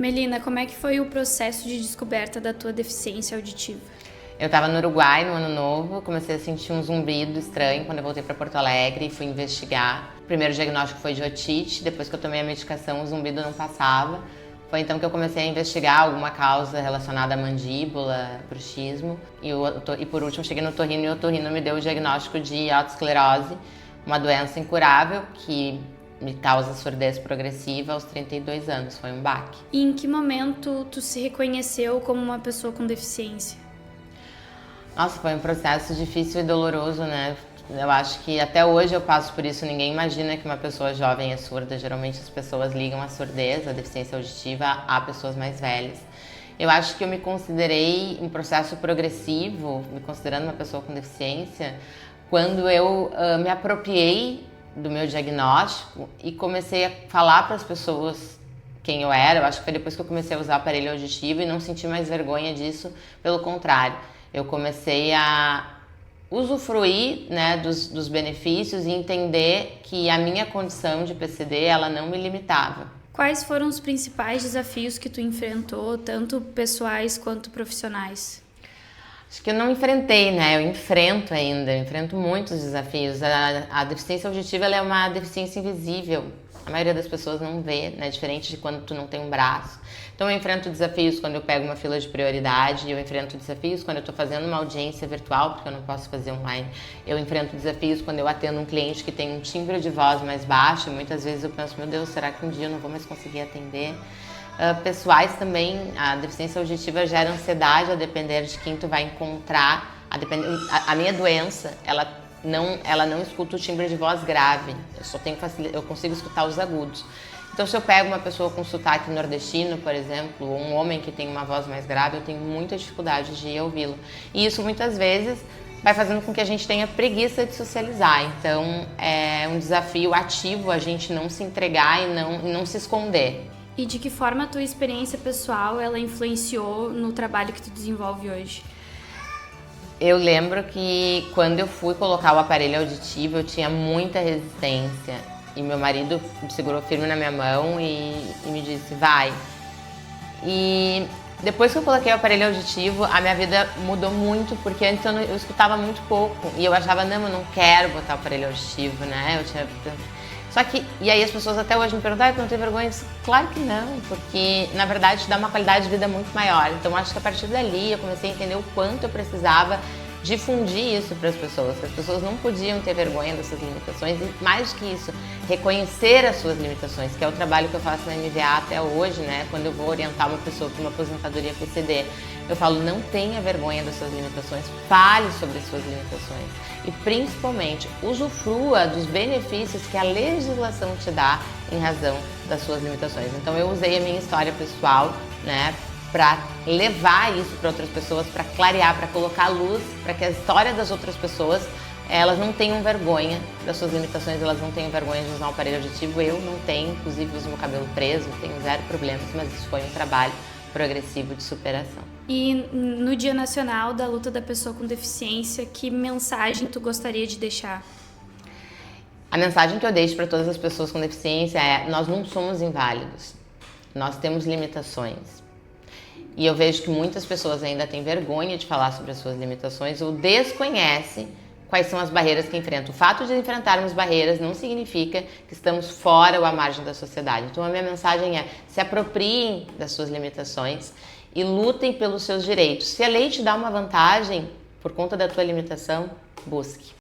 Melina, como é que foi o processo de descoberta da tua deficiência auditiva? Eu estava no Uruguai no ano novo, comecei a sentir um zumbido estranho quando eu voltei para Porto Alegre e fui investigar. O primeiro diagnóstico foi de otite, depois que eu tomei a medicação o zumbido não passava. Foi então que eu comecei a investigar alguma causa relacionada à mandíbula, bruxismo. E por último cheguei no otorrino e o otorrino me deu o diagnóstico de autoesclerose, uma doença incurável que me causa surdez progressiva aos 32 anos, foi um baque. E em que momento tu se reconheceu como uma pessoa com deficiência? Nossa, foi um processo difícil e doloroso, né? Eu acho que até hoje eu passo por isso. Ninguém imagina que uma pessoa jovem é surda. Geralmente as pessoas ligam a surdez, a deficiência auditiva, a pessoas mais velhas. Eu acho que eu me considerei um processo progressivo, me considerando uma pessoa com deficiência, quando eu me apropriei do meu diagnóstico e comecei a falar para as pessoas quem eu era. Eu acho que foi depois que eu comecei a usar aparelho auditivo e não senti mais vergonha disso, pelo contrário. Eu comecei a usufruir, né, dos benefícios e entender que a minha condição de PCD, ela não me limitava. Quais foram os principais desafios que tu enfrentou, tanto pessoais quanto profissionais? Acho que eu não enfrentei, né? Eu enfrento ainda, eu enfrento muitos desafios. A deficiência auditiva, ela é uma deficiência invisível. A maioria das pessoas não vê, né? Diferente de quando tu não tem um braço. Então eu enfrento desafios quando eu pego uma fila de prioridade, eu enfrento desafios quando eu estou fazendo uma audiência virtual, porque eu não posso fazer online. Eu enfrento desafios quando eu atendo um cliente que tem um timbre de voz mais baixo. Muitas vezes eu penso, meu Deus, será que um dia eu não vou mais conseguir atender? Pessoais também, a deficiência auditiva gera ansiedade a depender de quem tu vai encontrar. A minha doença, ela não escuta o timbre de voz grave, eu consigo escutar os agudos. Então, se eu pego uma pessoa com sotaque nordestino, por exemplo, ou um homem que tem uma voz mais grave, eu tenho muita dificuldade de ouvi-lo. E isso muitas vezes vai fazendo com que a gente tenha preguiça de socializar. Então, é um desafio ativo a gente não se entregar e não se esconder. E de que forma a tua experiência pessoal ela influenciou no trabalho que tu desenvolve hoje? Eu lembro que quando eu fui colocar o aparelho auditivo, eu tinha muita resistência. E meu marido me segurou firme na minha mão e me disse, vai. E depois que eu coloquei o aparelho auditivo, a minha vida mudou muito, porque antes eu escutava muito pouco. E eu achava, não, eu não quero botar o aparelho auditivo, né? Só que, e aí as pessoas até hoje me perguntam, tu não tem vergonha? Eu disse, claro que não, porque na verdade dá uma qualidade de vida muito maior. Então acho que a partir dali eu comecei a entender o quanto eu precisava difundir isso para as pessoas, que as pessoas não podiam ter vergonha dessas limitações e mais do que isso, reconhecer as suas limitações, que é o trabalho que eu faço na MVA até hoje, né? Quando eu vou orientar uma pessoa para uma aposentadoria PCD, eu falo, não tenha vergonha das suas limitações, fale sobre as suas limitações e principalmente usufrua dos benefícios que a legislação te dá em razão das suas limitações. Então eu usei a minha história pessoal, né, para levar isso para outras pessoas, para clarear, para colocar luz, para que a história das outras pessoas, elas não tenham vergonha das suas limitações, elas não tenham vergonha de usar um aparelho auditivo. Eu não tenho, inclusive uso meu cabelo preso, tenho zero problemas, mas isso foi um trabalho progressivo de superação. E no Dia Nacional da Luta da Pessoa com Deficiência, que mensagem tu gostaria de deixar? A mensagem que eu deixo para todas as pessoas com deficiência é: nós não somos inválidos, nós temos limitações. E eu vejo que muitas pessoas ainda têm vergonha de falar sobre as suas limitações ou desconhecem quais são as barreiras que enfrentam. O fato de enfrentarmos barreiras não significa que estamos fora ou à margem da sociedade. Então a minha mensagem é: se apropriem das suas limitações e lutem pelos seus direitos. Se a lei te dá uma vantagem por conta da tua limitação, busque.